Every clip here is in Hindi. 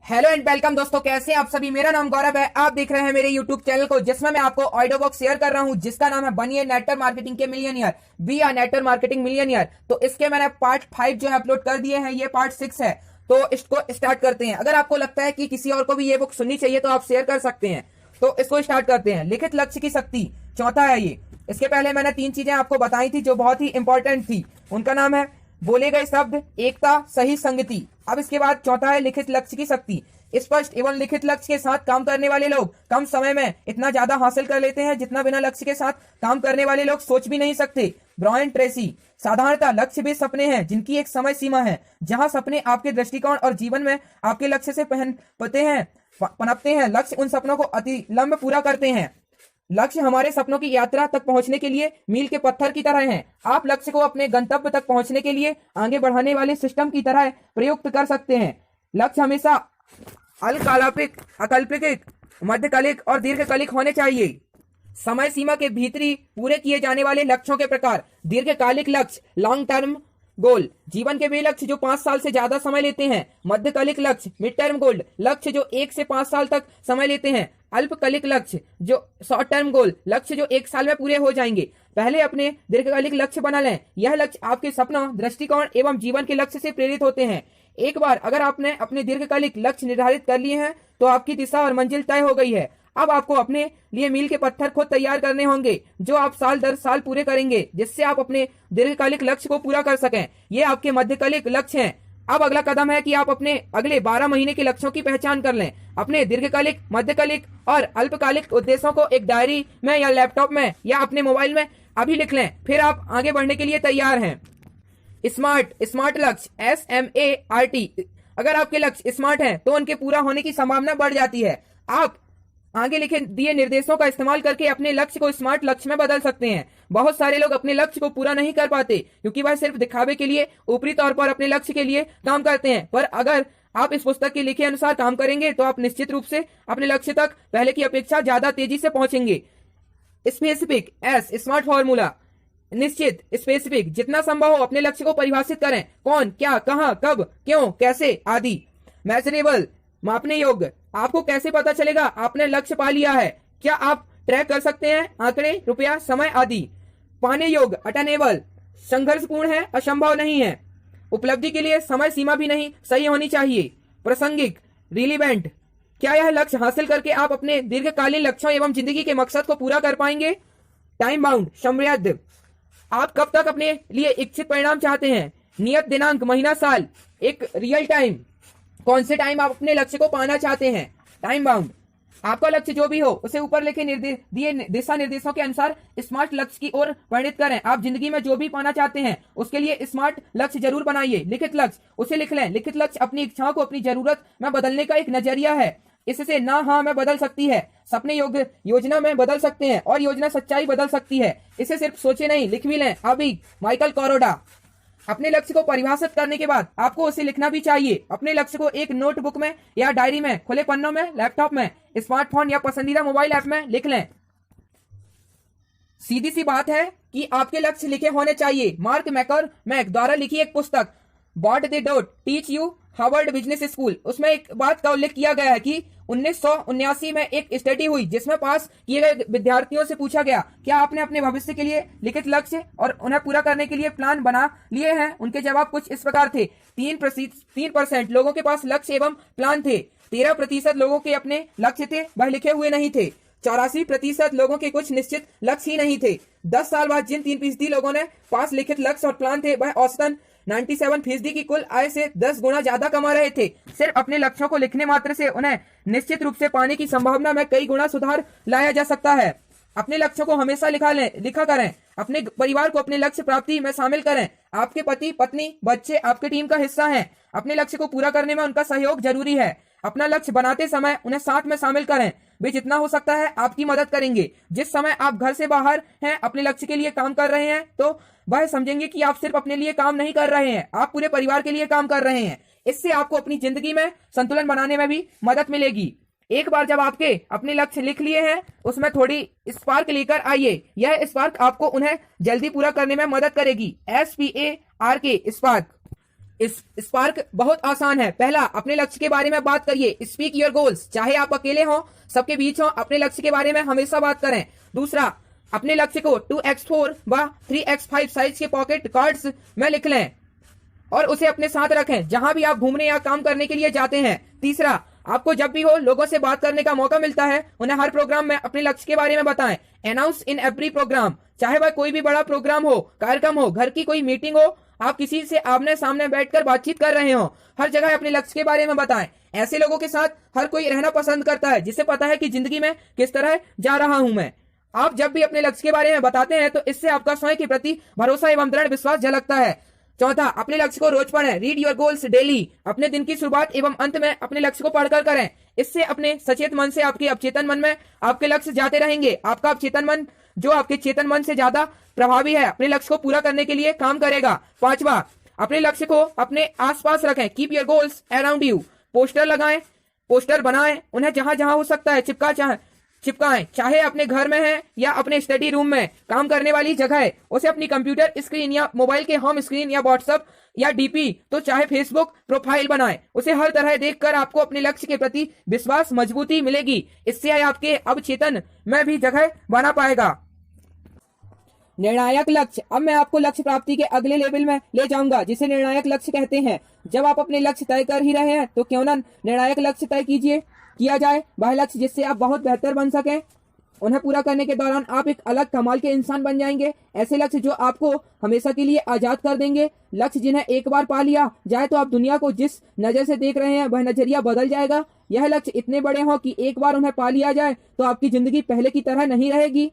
हेलो एंड वेलकम दोस्तों, कैसे आप सभी। मेरा नाम गौरव है। आप देख रहे हैं मेरे यूट्यूब चैनल को, जिसमें मैं आपको ऑडियो बुक शेयर कर रहा हूं, जिसका नाम है बनिए नेटवर्क मार्केटिंग के मिलियनियर, बी आ नेटवर्क मार्केटिंग मिलियनियर। तो इसके मैंने पार्ट 5 जो है अपलोड कर दिए हैं, ये पार्ट 6 है। तो इसको स्टार्ट करते हैं। अगर आपको लगता है कि किसी और को भी ये बुक सुननी चाहिए तो आप शेयर कर सकते हैं। तो इसको स्टार्ट करते हैं। लिखित लक्ष्य की शक्ति, चौथा है ये। इसके पहले मैंने 3 चीजें आपको बताई थी जो बहुत ही इंपॉर्टेंट थी। उनका नाम है बोले गए शब्द, एकता, सही संगति। अब इसके बाद चौथा है लिखित लक्ष्य की शक्ति। स्पष्ट एवं लिखित लक्ष्य के साथ काम करने वाले लोग कम समय में इतना ज्यादा हासिल कर लेते हैं जितना बिना लक्ष्य के साथ काम करने वाले लोग सोच भी नहीं सकते। Brian Tracy. साधारणतः लक्ष्य वे सपने हैं जिनकी एक समय सीमा है। जहां सपने आपके दृष्टिकोण और जीवन में आपके लक्ष्य से पनपते हैं, लक्ष्य उन सपनों को अति लंब पूरा करते हैं। लक्ष्य हमारे सपनों की यात्रा तक पहुंचने के लिए मील के पत्थर की तरह हैं। आप लक्ष्य को अपने गंतव्य तक पहुंचने के लिए आगे बढ़ाने वाले सिस्टम की तरह प्रयुक्त कर सकते हैं। लक्ष्य हमेशा अल्पकालिक, अकल्पित, मध्यकालिक और दीर्घकालिक होने चाहिए। समय सीमा के भीतरी पूरे किए जाने वाले लक्ष्यों के प्रकार। दीर्घकालिक लक्ष्य, लॉन्ग टर्म गोल, जीवन के वे लक्ष्य जो 5 साल से ज्यादा समय लेते हैं। मध्यकालिक लक्ष्य, मिड टर्म गोल, लक्ष्य जो 1 से 5 साल तक समय लेते हैं। अल्पकालिक लक्ष्य जो शॉर्ट टर्म गोल, लक्ष्य जो 1 साल में पूरे हो जाएंगे। पहले अपने दीर्घकालिक लक्ष्य बना लें। यह लक्ष्य आपके सपनों, दृष्टिकोण एवं जीवन के लक्ष्य से प्रेरित होते हैं। एक बार अगर आपने अपने दीर्घकालिक लक्ष्य निर्धारित कर लिए हैं तो आपकी दिशा और मंजिल तय हो गई है। अब आपको अपने लिए मील के पत्थर खुद तैयार करने होंगे जो आप साल दर साल पूरे करेंगे, जिससे आप अपने दीर्घकालिक लक्ष्य को पूरा कर सकें। ये आपके मध्यकालिक लक्ष्य हैं। अब अगला कदम है कि आप अपने अगले 12 महीने के लक्ष्यों की पहचान कर लें। अपने दीर्घकालिक, मध्यकालिक और अल्पकालिक उद्देश्यों को एक डायरी में या लैपटॉप में या अपने मोबाइल में अभी लिख लें। फिर आप आगे बढ़ने के लिए तैयार हैं। स्मार्ट लक्ष्य, SMART। अगर आपके लक्ष्य स्मार्ट हैं तो उनके पूरा होने की संभावना बढ़ जाती है। आप आगे लिखे दिए निर्देशों का इस्तेमाल करके अपने लक्ष्य को स्मार्ट लक्ष्य में बदल सकते हैं। बहुत सारे लोग अपने लक्ष्य को पूरा नहीं कर पाते क्योंकि वह सिर्फ दिखावे के लिए ऊपरी तौर पर अपने लक्ष्य के लिए काम करते हैं। पर अगर आप इस पुस्तक के लिखे अनुसार काम करेंगे तो आप निश्चित रूप से अपने लक्ष्य तक पहले की अपेक्षा ज्यादा तेजी से पहुंचेंगे। Specific, smart formula. निश्चित, स्पेसिफिक, जितना संभव हो अपने लक्ष्य को परिभाषित करें। कौन, क्या, कहां, कब, क्यों, कैसे आदि। मेजरेबल, मापने योग्य। आपको कैसे पता चलेगा आपने लक्ष्य पा लिया है? क्या आप ट्रैक कर सकते हैं? आंकड़े, रुपया, समय आदि। पाने योग्य, अटेनेबल, संघर्षपूर्ण है, असंभव नहीं है। उपलब्धि के लिए समय सीमा भी नहीं सही होनी चाहिए। प्रासंगिक, रिलीवेंट, क्या यह लक्ष्य हासिल करके आप अपने दीर्घकालीन लक्ष्यों एवं जिंदगी के मकसद को पूरा कर पाएंगे? टाइम बाउंड, समृद्ध, आप कब तक अपने लिए इच्छित परिणाम चाहते हैं? नियत दिनांक, महीना, साल। एक रियल टाइम, कौन से टाइम आप अपने लक्ष्य को पाना चाहते हैं? टाइम बाउंड, आपका लक्ष्य जो भी हो उसे ऊपर लिखे दिए दिशा निर्देशों के अनुसार स्मार्ट लक्ष्य की ओर परिणित करें। आप जिंदगी में जो भी पाना चाहते हैं उसके लिए स्मार्ट लक्ष्य जरूर बनाइए। लिखित लक्ष्य, उसे लिख लें। लिखित लक्ष्य अपनी इच्छाओं को अपनी जरूरत में बदलने का एक नजरिया है। इससे ना हाँ में बदल सकती है, सपने योजना में बदल सकते हैं और योजना सच्चाई बदल सकती है। इसे सिर्फ सोचे नहीं, लिख भी लें। अभी माइकल कोरोडा। अपने लक्ष्य को परिभाषित करने के बाद आपको उसे लिखना भी चाहिए। अपने लक्ष्य को एक नोटबुक में या डायरी में, खुले पन्नों में, लैपटॉप में, स्मार्टफोन या पसंदीदा मोबाइल ऐप में लिख लें। सीधी सी बात है कि आपके लक्ष्य लिखे होने चाहिए। मार्क मैकॉर्मैक द्वारा लिखी एक पुस्तक what they don't teach you, Harvard business school, उसमें एक बात का उल्लेख किया गया है कि 1979 में एक स्टडी हुई जिसमें पास किए गए विद्यार्थियों से पूछा गया, क्या आपने अपने भविष्य के लिए लिखित लक्ष्य और उन्हें पूरा करने के लिए प्लान बना लिए हैं? उनके जवाब कुछ इस प्रकार थे। 3% लोगों के पास लक्ष्य एवं प्लान थे। 13% लोगों के अपने लक्ष्य थे, वह लिखे हुए नहीं थे। 84% लोगों के कुछ निश्चित लक्ष्य ही नहीं थे। 10 साल बाद जिन 3% लोगों ने पास लिखित लक्ष्य और प्लान थे, वह औसतन 97% की कुल आय से 10 गुना ज्यादा कमा रहे थे। सिर्फ अपने लक्ष्यों को लिखने मात्र से उन्हें निश्चित रूप से पाने की संभावना में कई गुना सुधार लाया जा सकता है। अपने लक्ष्यों को हमेशा लिखा करें। अपने परिवार को अपने लक्ष्य प्राप्ति में शामिल करें। आपके पति, पत्नी, बच्चे आपके टीम का हिस्सा हैं। अपने लक्ष्य को पूरा करने में उनका सहयोग जरूरी है। अपना लक्ष्य बनाते समय उन्हें साथ में शामिल करें। वे जितना हो सकता है आपकी मदद करेंगे। जिस समय आप घर से बाहर हैं, अपने लक्ष्य के लिए काम कर रहे हैं, तो वह समझेंगे कि आप सिर्फ अपने लिए काम नहीं कर रहे हैं, आप पूरे परिवार के लिए काम कर रहे हैं। इससे आपको अपनी जिंदगी में संतुलन बनाने में भी मदद मिलेगी। एक बार जब आपके अपने लक्ष्य लिख लिए हैं, उसमें थोड़ी स्पार्क लेकर आइए। यह स्पार्क आपको उन्हें जल्दी पूरा करने में मदद करेगी। SPARK, spark. इस स्पार्क बहुत आसान है। पहला, अपने लक्ष्य के बारे में बात करिए, स्पीक योर गोल्स। चाहे आप अकेले हो, सबके बीच हो, अपने लक्ष्य के बारे में हमेशा बात करें। दूसरा, अपने लक्ष्य को 2x4 व 3x5 साइज के पॉकेट कार्ड्स में लिख लें और उसे अपने साथ रखें जहां भी आप घूमने या काम करने के लिए जाते हैं। तीसरा, आपको जब भी हो लोगों से बात करने का मौका मिलता है, उन्हें हर प्रोग्राम में अपने लक्ष्य के बारे में बताएं। अनाउंस इन एवरी प्रोग्राम, चाहे वह कोई भी बड़ा प्रोग्राम हो, कार्यक्रम हो, घर की कोई मीटिंग हो, आप किसी से आमने सामने बैठकर बातचीत कर रहे हो, हर जगह अपने लक्ष्य के बारे में बताएं। ऐसे लोगों के साथ हर कोई रहना पसंद करता है जिसे पता है कि जिंदगी में किस तरह जा रहा हूं मैं। आप जब भी अपने लक्ष्य के बारे में बताते हैं तो इससे आपका स्वयं के प्रति भरोसा एवं दृढ़ विश्वास झलकता है। चौथा, अपने लक्ष्य को रोज पढ़ें। Read your goals daily. अपने दिन की शुरुआत एवं अंत में अपने लक्ष्य को पढ़कर करें। इससे अपने सचेत मन से आपके अवचेतन मन में आपके लक्ष्य जाते रहेंगे। आपका अवचेतन मन जो आपके चेतन मन से ज्यादा प्रभावी है, अपने लक्ष्य को पूरा करने के लिए काम करेगा। पांचवा, अपने लक्ष्य को अपने आसपास रखें। Keep your goals around you. Poster लगाएं, पोस्टर बनाएं, उन्हें जहां जहां हो सकता है चिपकाएं, चाहे अपने घर में है या अपने स्टडी रूम में काम करने वाली जगह है, उसे अपनी कंप्यूटर स्क्रीन या मोबाइल के होम स्क्रीन या व्हाट्सएप या डीपी तो चाहे फेसबुक प्रोफाइल बनाएं। उसे हर तरह देखकर आपको अपने लक्ष्य के प्रति विश्वास मजबूती मिलेगी। इससे आपके अवचेतन में भी जगह बना पाएगा। निर्णायक लक्ष्य। अब मैं आपको लक्ष्य प्राप्ति के अगले लेवल में ले जाऊंगा जिसे निर्णायक लक्ष्य कहते हैं। जब आप अपने लक्ष्य तय कर ही रहे हैं तो क्यों ना निर्णायक लक्ष्य तय किया जाए। वह लक्ष्य जिससे आप बहुत बेहतर बन सकें। उन्हें पूरा करने के दौरान आप एक अलग कमाल के इंसान बन जाएंगे। ऐसे लक्ष्य जो आपको हमेशा के लिए आजाद कर देंगे। लक्ष्य जिन्हें एक बार पा लिया जाए तो आप दुनिया को जिस नजर से देख रहे हैं वह नजरिया बदल जाएगा। यह लक्ष्य इतने बड़े हों कि एक बार उन्हें पा लिया जाए तो आपकी जिंदगी पहले की तरह नहीं रहेगी।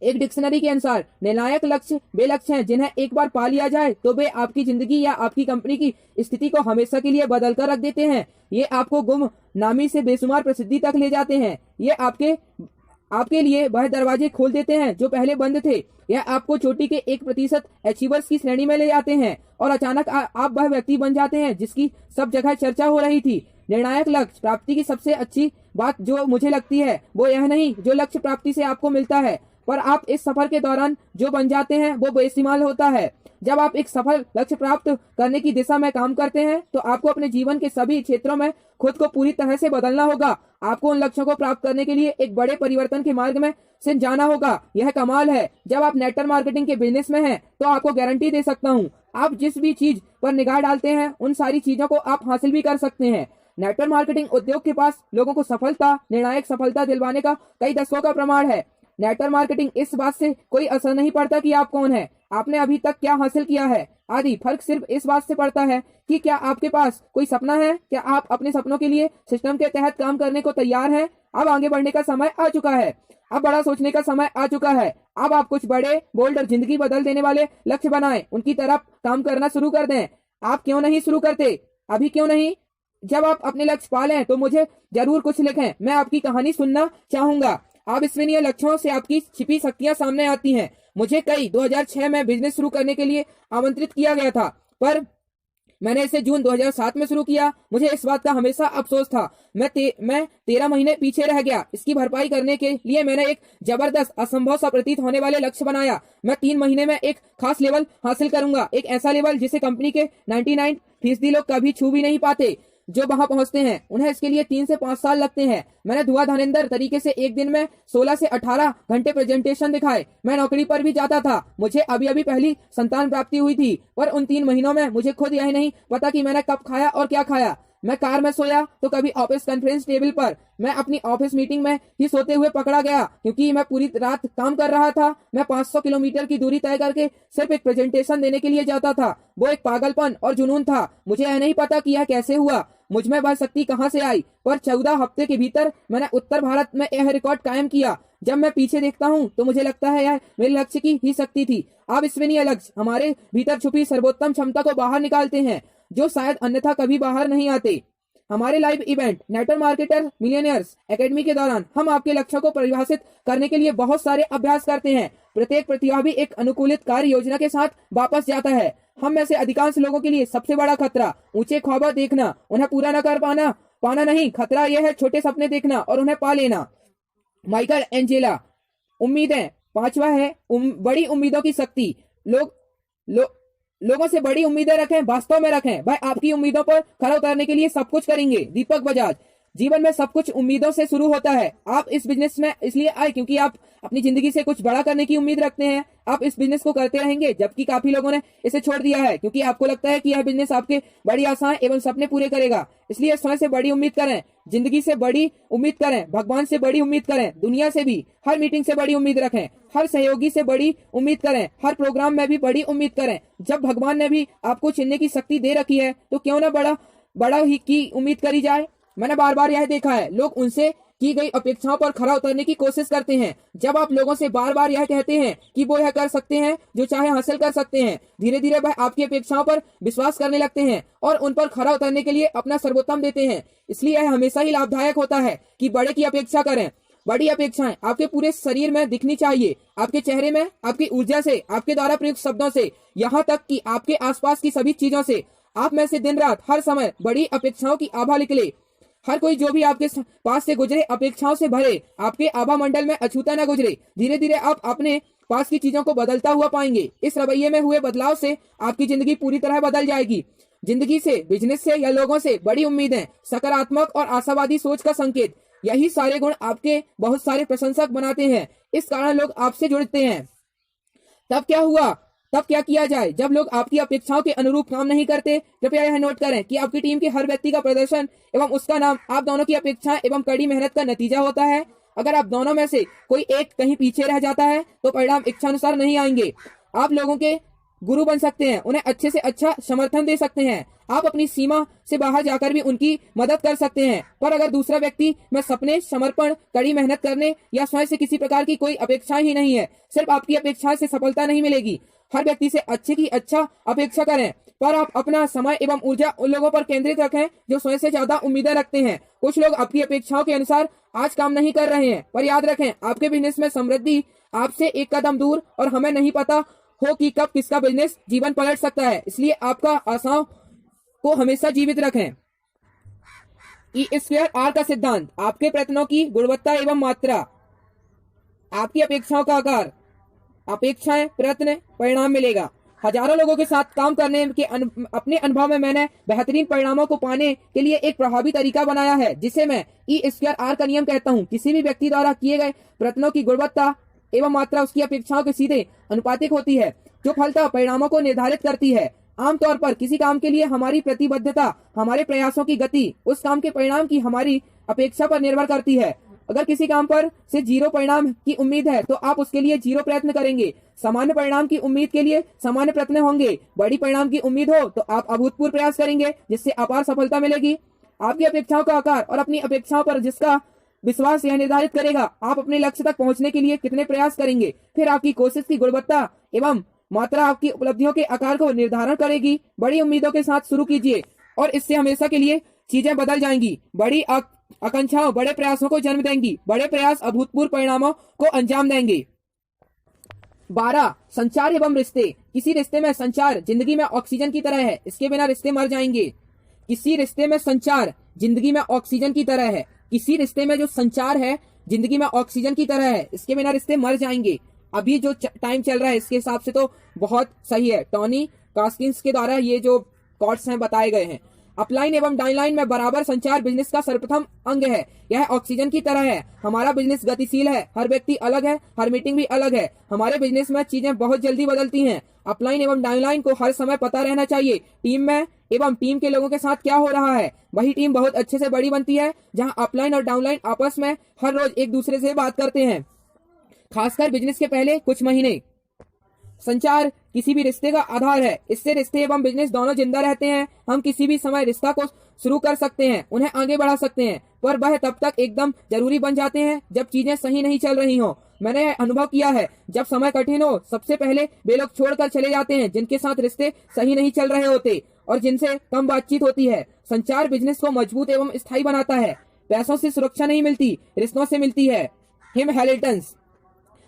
एक डिक्शनरी के अनुसार निर्णायक लक्ष्य वे लक्ष्य हैं जिन्हें एक बार पा लिया जाए तो वे आपकी जिंदगी या आपकी कंपनी की स्थिति को हमेशा के लिए बदल कर रख देते हैं। ये आपको गुमनामी से बेशुमार प्रसिद्धि तक ले जाते हैं। ये आपके लिए वह दरवाजे खोल देते हैं जो पहले बंद थे। यह आपको चोटी के 1% अचीवर्स की श्रेणी में ले जाते हैं और अचानक आप वह व्यक्ति बन जाते हैं जिसकी सब जगह चर्चा हो रही थी। निर्णायक लक्ष्य प्राप्ति की सबसे अच्छी बात जो मुझे लगती है वो यह नहीं जो लक्ष्य प्राप्ति से आपको मिलता है, पर आप इस सफर के दौरान जो बन जाते हैं वो बेसिमाल होता है। जब आप एक सफल लक्ष्य प्राप्त करने की दिशा में काम करते हैं तो आपको अपने जीवन के सभी क्षेत्रों में खुद को पूरी तरह से बदलना होगा। आपको उन लक्ष्यों को प्राप्त करने के लिए एक बड़े परिवर्तन के मार्ग में से जाना होगा। यह कमाल है। जब आप नेटवर्क मार्केटिंग के बिजनेस में हैं तो आपको गारंटी दे सकता हूँ आप जिस भी चीज पर निगाह डालते हैं उन सारी चीजों को आप हासिल भी कर सकते हैं। नेटवर्क मार्केटिंग उद्योग के पास लोगों को निर्णायक सफलता दिलवाने का कई दशकों का प्रमाण है। नेटवर्क मार्केटिंग इस बात से कोई असर नहीं पड़ता कि आप कौन है, आपने अभी तक क्या हासिल किया है आदि। फर्क सिर्फ इस बात से पड़ता है कि क्या आपके पास कोई सपना है, क्या आप अपने सपनों के लिए सिस्टम के तहत काम करने को तैयार हैं। अब आगे बढ़ने का समय आ चुका है। अब बड़ा सोचने का समय आ चुका है। अब आप कुछ बड़े, बोल्ड और जिंदगी बदल देने वाले लक्ष्य बनाएं, उनकी तरफ काम करना शुरू कर दें। आप क्यों नहीं शुरू करते? अभी क्यों नहीं? जब आप अपने लक्ष्य पा लें तो मुझे जरूर कुछ लिखें, मैं आपकी कहानी सुनना चाहूंगा। अविश्वसनीय लक्ष्यों से आपकी छिपी शक्तियां सामने आती हैं। मुझे 2006 में बिजनेस शुरू करने के लिए आमंत्रित किया गया था, पर मैंने इसे जून 2007 में शुरू किया। मुझे इस बात का हमेशा अफसोस था मैं 13 महीने पीछे रह गया। इसकी भरपाई करने के लिए मैंने एक जबरदस्त, असंभव सा प्रतीत होने वाले लक्ष्य बनाया। मैं 3 महीने में एक खास लेवल हासिल करूंगा, एक ऐसा लेवल जिसे कंपनी के 99% लोग कभी छू भी नहीं पाते। जो वहां पहुंचते हैं उन्हें इसके लिए 3 से 5 साल लगते हैं। मैंने धुआंधरेंद्र तरीके से एक दिन में 16 से 18 घंटे प्रेजेंटेशन दिखाए। मैं नौकरी पर भी जाता था। मुझे अभी पहली संतान प्राप्ति हुई थी, पर उन 3 महीनों में मुझे खुद यह नहीं पता कि मैंने कब खाया और क्या खाया। मैं कार में सोया तो कभी ऑफिस कॉन्फ्रेंस टेबल पर। मैं अपनी ऑफिस मीटिंग में ही सोते हुए पकड़ा गया क्योंकि मैं पूरी रात काम कर रहा था। मैं 500 किलोमीटर की दूरी तय करके सिर्फ एक प्रेजेंटेशन देने के लिए जाता था। वो एक पागलपन और जुनून था। मुझे यह नहीं पता कि यह कैसे हुआ, मुझ में वह शक्ति कहां से आई, पर 14 हफ्ते के भीतर मैंने उत्तर भारत में यह रिकॉर्ड कायम किया। जब मैं पीछे देखता हूं तो मुझे लगता है यह मेरे लक्ष्य की ही शक्ति थी। अविश्वसनीय लक्ष्य हमारे भीतर छुपी सर्वोत्तम क्षमता को बाहर निकालते हैं जो शायद अन्यथा कभी बाहर नहीं आते। हमारे live event network marketer millionaires academy के दौरान हम आपके लक्ष्यों को परिभाषित करने के लिए बहुत सारे अभ्यास करते हैं। प्रत्येक प्रतिभागी एक अनुकूलित कार्य योजना के साथ वापस जाता है। हम में से अधिकांश लोगों के लिए सबसे बड़ा खतरा ऊंचे ख्वाब देखना, उन्हें पूरा न कर पाना नहीं, खतरा यह है छोटे सपने देखना और उन्हें पा लेना। Michael Angela. उम्मीदें। 5वां है बड़ी उम्मीदों की शक्ति। लोगों से बड़ी उम्मीदें रखें, वास्तव में रखें। भाई आपकी उम्मीदों पर खरा उतरने के लिए सब कुछ करेंगे। दीपक बजाज। जीवन में सब कुछ उम्मीदों से शुरू होता है। आप इस बिजनेस में इसलिए आए क्योंकि आप अपनी जिंदगी से कुछ बड़ा करने की उम्मीद रखते हैं। आप इस बिजनेस को करते रहेंगे, जबकि काफी लोगों ने इसे छोड़ दिया है क्योंकि आपको लगता है कि यह बिजनेस आपके बड़ी आशाएं एवं सपने पूरे करेगा। इसलिए स्वयं से बड़ी उम्मीद करें, जिंदगी से बड़ी उम्मीद करें, भगवान से बड़ी उम्मीद करें, दुनिया से भी। हर मीटिंग से बड़ी उम्मीद रखें, हर सहयोगी से बड़ी उम्मीद करें, हर प्रोग्राम में भी बड़ी उम्मीद करें। जब भगवान ने भी आपको चुनने की शक्ति दे रखी है तो क्यों ना बड़ा ही की उम्मीद करी जाए। मैंने बार बार यह देखा है, लोग उनसे की गई अपेक्षाओं पर खरा उतरने की कोशिश करते हैं। जब आप लोगों से बार बार यह कहते हैं कि वो यह कर सकते हैं जो चाहे हासिल कर सकते हैं, धीरे धीरे वह आपकी अपेक्षाओं पर विश्वास करने लगते हैं और उन पर खरा उतरने के लिए अपना सर्वोत्तम देते हैं। इसलिए यह हमेशा ही लाभदायक होता है कि बड़े की अपेक्षा करें। बड़ी अपेक्षाएं आपके पूरे शरीर में दिखनी चाहिए, आपके चेहरे में, आपकी ऊर्जा से, आपके द्वारा प्रयुक्त शब्दों से, यहाँ तक कि आपके आसपास की सभी चीजों से। आप में से दिन रात हर समय बड़ी अपेक्षाओं की आभा निकले। हर कोई जो भी आपके पास से गुजरे अपेक्षाओं से भरे, आपके आभा मंडल में अछूता न गुजरे। धीरे धीरे आप अपने पास की चीजों को बदलता हुआ पाएंगे। इस रवैये में हुए बदलाव से आपकी जिंदगी पूरी तरह बदल जाएगी। जिंदगी से, बिजनेस से या लोगों से बड़ी उम्मीदें, सकारात्मक और आशावादी सोच का संकेत, यही सारे गुण आपके बहुत सारे प्रशंसक बनाते हैं। इस कारण लोग आपसे जुड़ते हैं। तब क्या हुआ, तब क्या किया जाए जब लोग आपकी अपेक्षाओं के अनुरूप काम नहीं करते? कृपया यह नोट करें कि आपकी टीम के हर व्यक्ति का प्रदर्शन एवं उसका नाम आप दोनों की अपेक्षाएं एवं कड़ी मेहनत का नतीजा होता है। अगर आप दोनों में से कोई एक कहीं पीछे रह जाता है तो परिणाम इच्छानुसार नहीं आएंगे। आप लोगों के गुरु बन सकते हैं, उन्हें अच्छे से अच्छा समर्थन दे सकते हैं, आप अपनी सीमा से बाहर जाकर भी उनकी मदद कर सकते हैं। पर अगर दूसरा व्यक्ति में सपने, समर्पण, कड़ी मेहनत करने या स्वयं से किसी प्रकार की कोई अपेक्षाएं ही नहीं है, सिर्फ आपकी अपेक्षाएं से सफलता नहीं मिलेगी। हर व्यक्ति से अच्छे की अच्छा अपेक्षा करें, पर आप अपना समय एवं ऊर्जा उन लोगों पर केंद्रित रखें जो स्वयं से ज्यादा उम्मीदें रखते हैं। कुछ लोग आपकी अपेक्षाओं के अनुसार आज काम नहीं कर रहे हैं, पर याद रखें आपके बिजनेस में समृद्धि आपसे एक कदम दूर और हमें नहीं पता हो कि कब किसका बिजनेस जीवन पलट सकता है। इसलिए आपका आशाओं को हमेशा जीवित रखें। ई स्क्वायर आर का सिद्धांत, आपके प्रयत्नों की गुणवत्ता एवं मात्रा, आपकी अपेक्षाओं का आकार, अपेक्षाएं, प्रयत्न, परिणाम मिलेगा। हजारों लोगों के साथ काम करने के अपने अनुभव में मैंने बेहतरीन परिणामों को पाने के लिए एक प्रभावी तरीका बनाया है जिसे मैं ई स्क्वायर आर का नियम कहता हूं। किसी भी व्यक्ति द्वारा किए गए प्रयत्नों की गुणवत्ता एवं मात्रा उसकी अपेक्षाओं के सीधे अनुपातिक होती है, जो फलतः परिणामों को निर्धारित करती है। आमतौर पर किसी काम के लिए हमारी प्रतिबद्धता, हमारे प्रयासों की गति उस काम के परिणाम की हमारी अपेक्षा पर निर्भर करती है। अगर किसी काम पर से 0 परिणाम की उम्मीद है तो आप उसके लिए 0 प्रयत्न करेंगे। सामान्य परिणाम की उम्मीद के लिए सामान्य प्रयत्न होंगे। बड़ी परिणाम की उम्मीद हो तो आप अभूतपूर्व प्रयास करेंगे जिससे अपार सफलता मिलेगी। आपकी अपेक्षाओं का आकार और अपनी अपेक्षाओं पर जिसका विश्वास यह निर्धारित करेगा आप अपने लक्ष्य तक पहुंचने के लिए कितने प्रयास करेंगे। फिर आपकी कोशिश की गुणवत्ता एवं मात्रा आपकी उपलब्धियों के आकार को निर्धारण करेगी। बड़ी उम्मीदों के साथ शुरू कीजिए और इससे हमेशा के लिए चीजें बदल जाएंगी। बड़ी आकांक्षाओं बड़े प्रयासों को जन्म देंगी। बड़े प्रयास अभूतपूर्व परिणामों को अंजाम देंगे। 12. संचार एवं रिश्ते। किसी रिश्ते में संचार जिंदगी में ऑक्सीजन की तरह है, इसके बिना रिश्ते मर जाएंगे। किसी रिश्ते में संचार जिंदगी में ऑक्सीजन की तरह है। किसी रिश्ते में जो संचार है जिंदगी में ऑक्सीजन की तरह है, इसके बिना रिश्ते मर जाएंगे। अभी जो टाइम चल रहा है इसके हिसाब से तो बहुत सही है। टॉनी कास्किंस के द्वारा ये जो कॉर्ड्स हैं बताए गए हैं। अपलाइन एवं डाउनलाइन में बराबर संचार बिजनेस का सर्वप्रथम अंग है। यह ऑक्सीजन की तरह है। हमारा बिजनेस गतिशील है, हर व्यक्ति अलग है, हर मीटिंग भी अलग है। हमारे बिजनेस में चीजें बहुत जल्दी बदलती हैं। अपलाइन एवं डाउनलाइन को हर समय पता रहना चाहिए टीम में एवं टीम के लोगों के साथ क्या हो रहा है। वही टीम बहुत अच्छे से बड़ी बनती है जहां अपलाइन और डाउनलाइन आपस में हर रोज एक दूसरे से बात करते हैं, खासकर बिजनेस के पहले कुछ महीने। संचार किसी भी रिश्ते का आधार है। इससे रिश्ते एवं बिजनेस दोनों जिंदा रहते हैं। हम किसी भी समय रिश्ता को शुरू कर सकते हैं, उन्हें आगे बढ़ा सकते हैं, पर वह तब तक एकदम जरूरी बन जाते हैं जब चीजें सही नहीं चल रही हो। मैंने यह अनुभव किया है, जब समय कठिन हो सबसे पहले वे लोग छोड़कर चले जाते हैं जिनके साथ रिश्ते सही नहीं चल रहे होते और जिनसे कम बातचीत होती है। संचार बिजनेस को मजबूत एवं स्थायी बनाता है। पैसों से सुरक्षा नहीं मिलती, रिश्तों से मिलती है। हिम हैरिल्टन्स।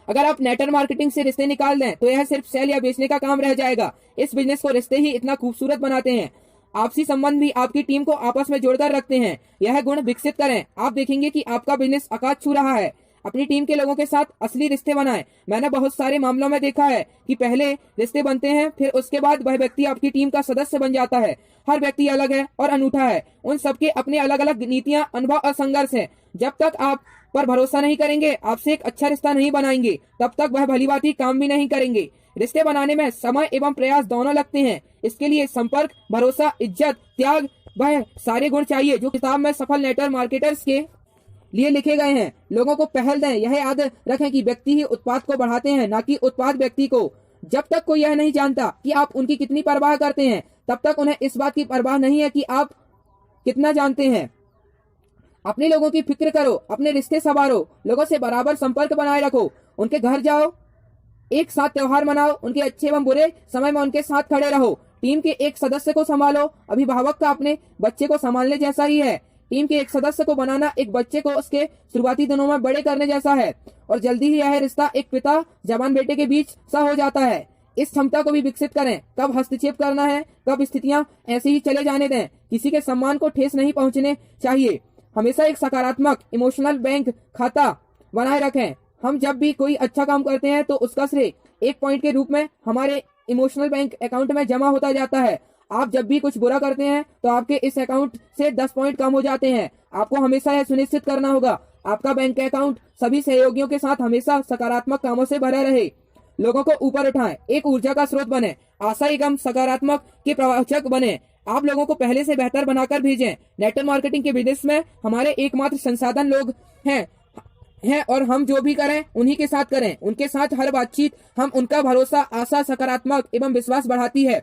अगर आप नेटवर्क मार्केटिंग से रिश्ते निकाल दें तो यह सिर्फ सेल या बेचने का काम रह जाएगा। इस बिजनेस को रिश्ते ही इतना खूबसूरत बनाते हैं। आपसी संबंध भी आपकी टीम को आपस में जोड़कर रखते हैं। यह गुण विकसित करें, आप देखेंगे कि आपका बिजनेस आकाश छू रहा है। अपनी टीम के लोगों के साथ असली रिश्ते बनाएं। मैंने बहुत सारे मामलों में देखा है कि पहले रिश्ते बनते हैं, फिर उसके बाद वह व्यक्ति आपकी टीम का सदस्य बन जाता है। हर व्यक्ति अलग है और अनूठा है, उन सबके अपने अलग अलग नीतियां, अनुभव और संघर्ष है। जब तक आप पर भरोसा नहीं करेंगे, आपसे एक अच्छा रिश्ता नहीं बनाएंगे, तब तक वह भली भांति काम भी नहीं करेंगे। रिश्ते बनाने में समय एवं प्रयास दोनों लगते हैं। इसके लिए संपर्क, भरोसा, इज्जत, त्याग, वह सारे गुण चाहिए जो किताब में सफल नेटवर्क मार्केटर्स के लिए लिखे गए हैं। लोगों को पहल दें। यह याद रखें कि व्यक्ति ही उत्पाद को बढ़ाते हैं, ना कि उत्पाद व्यक्ति को। जब तक कोई यह नहीं जानता कि आप उनकी कितनी परवाह करते हैं, तब तक उन्हें इस बात की परवाह नहीं है कि आप कितना जानते हैं। अपने लोगों की फिक्र करो, अपने रिश्ते संवारो, लोगों से बराबर संपर्क बनाए रखो, उनके घर जाओ, एक साथ त्योहार मनाओ, उनके अच्छे एवं बुरे समय में उनके साथ खड़े रहो। टीम के एक सदस्य को संभालो। अभिभावक का अपने बच्चे को संभालने जैसा ही है। टीम के एक सदस्य को बनाना एक बच्चे को उसके शुरुआती दिनों में बड़े करने जैसा है, और जल्दी ही यह रिश्ता एक पिता जवान बेटे के बीच सा हो जाता है। इस क्षमता को भी विकसित करें। कब हस्तक्षेप करना है, कब स्थितियां ऐसे ही चले जाने दें। किसी के सम्मान को ठेस नहीं पहुंचने चाहिए। हमेशा एक सकारात्मक इमोशनल बैंक खाता बनाए रखें। हम जब भी कोई अच्छा काम करते हैं तो उसका श्रेय एक पॉइंट के रूप में हमारे इमोशनल बैंक अकाउंट में जमा होता जाता है। आप जब भी कुछ बुरा करते हैं तो आपके इस अकाउंट से 10 पॉइंट कम हो जाते हैं। आपको हमेशा यह सुनिश्चित करना होगा आपका बैंक अकाउंट सभी सहयोगियों के साथ हमेशा सकारात्मक कामों से भरा रहे। लोगों को ऊपर उठाएं, एक ऊर्जा का स्रोत बने, आशा एवं सकारात्मक के प्रवाचक बने। आप लोगों को पहले से बेहतर बनाकर भेजें। नेटवर्क मार्केटिंग के बिजनेस में हमारे एकमात्र संसाधन लोग हैं और हम जो भी करें उन्हीं के साथ करें। उनके साथ हर बातचीत हम उनका भरोसा, आशा, सकारात्मक एवं विश्वास बढ़ाती है।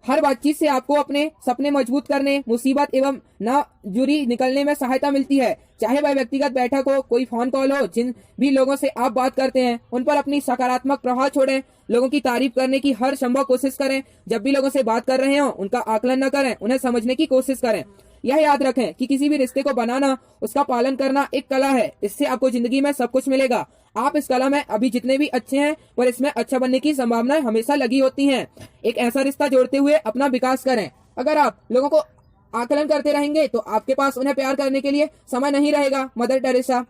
हर बातचीत से आपको अपने सपने मजबूत करने, मुसीबत एवं ना जुरी निकलने में सहायता मिलती है। चाहे वह व्यक्तिगत बैठक हो, कोई फोन कॉल हो, जिन भी लोगों से आप बात करते हैं उन पर अपनी सकारात्मक प्रभाव छोड़ें। लोगों की तारीफ करने की हर संभव कोशिश करें। जब भी लोगों से बात कर रहे हो उनका आकलन न करें, उन्हें समझने की कोशिश करें। यह याद रखें कि किसी भी रिश्ते को बनाना, उसका पालन करना एक कला है। इससे आपको जिंदगी में सब कुछ मिलेगा। आप इस कला में अभी जितने भी अच्छे हैं, पर इसमें अच्छा बनने की संभावनाएं हमेशा लगी होती हैं। एक ऐसा रिश्ता जोड़ते हुए अपना विकास करें। अगर आप लोगों को आकलन करते रहेंगे तो आपके पास उन्हें प्यार करने के लिए समय नहीं रहेगा। Mother Teresa.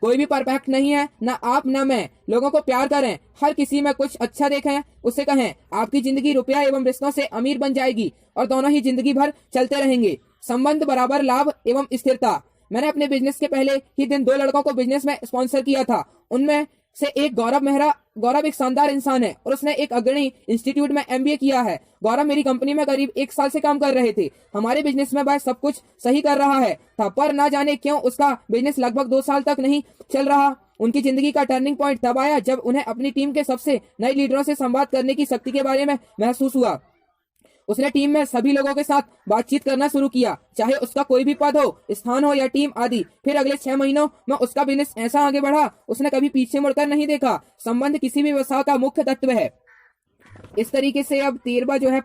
कोई भी परफेक्ट नहीं है, ना आप ना मैं। लोगों को प्यार करें, हर किसी में कुछ अच्छा देखें, उसे कहें। आपकी जिंदगी रुपया एवं रिश्तों से अमीर बन जाएगी और दोनों ही जिंदगी भर चलते रहेंगे। संबंध बराबर लाभ एवं स्थिरता। मैंने अपने बिजनेस के पहले ही दिन 2 लड़कों को बिजनेस में स्पॉन्सर किया था। उनमें से एक गौरव मेहरा। गौरव एक शानदार इंसान है और उसने एक अग्रणी इंस्टीट्यूट में MBA किया है। गौरव मेरी कंपनी में करीब 1 साल से काम कर रहे थे। हमारे बिजनेस में वह सब कुछ सही कर रहा है था, पर ना जाने क्यों उसका बिजनेस लगभग 2 साल तक नहीं चल रहा। उनकी जिंदगी का टर्निंग पॉइंट तब आया जब उन्हें अपनी टीम के सबसे नए लीडरों से संवाद करने की शक्ति के बारे में महसूस हुआ। उसने टीम में सभी लोगों के साथ बातचीत करना शुरू किया, चाहे उसका कोई भी पद हो, स्थान हो या टीम आदि। फिर अगले 6 महीनों में उसका बिजनेस ऐसा आगे बढ़ा, उसने कभी पीछे मुड़कर नहीं देखा। संबंध किसी भी व्यवसाय का मुख्य तत्व है। इस तरीके से अब 13वां जो है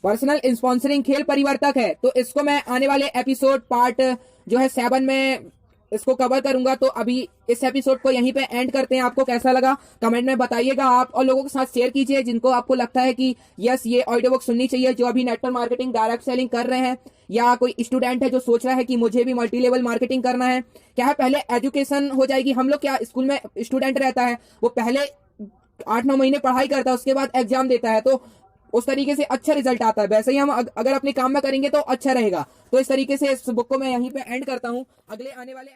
पर्सनल स्पॉन्सरिंग खेल परिवर्तक है। तो इसको मैं आने वाले एपिसोड पार्ट जो है 7 में इसको कवर करूंगा। तो अभी इस एपिसोड को यहीं पे एंड करते हैं। आपको कैसा लगा कमेंट में बताइएगा आप, और लोगों के साथ शेयर कीजिए जिनको आपको लगता है कि यस ये ऑडियो बुक सुननी चाहिए, जो अभी नेटवर्क मार्केटिंग, डायरेक्ट सेलिंग कर रहे हैं, या कोई स्टूडेंट है जो सोच रहा है कि मुझे भी मल्टी लेवल मार्केटिंग करना है। क्या है, पहले एजुकेशन हो जाएगी। हम लोग क्या स्कूल में स्टूडेंट रहता है, वो पहले 8-9 महीने पढ़ाई करता है, उसके बाद एग्जाम देता है, तो उस तरीके से अच्छा रिजल्ट आता है। वैसे ही हम अगर अपने काम में करेंगे तो अच्छा रहेगा। तो इस तरीके से इस बुक को मैं यहीं पे एंड करता हूँ। अगले आने वाले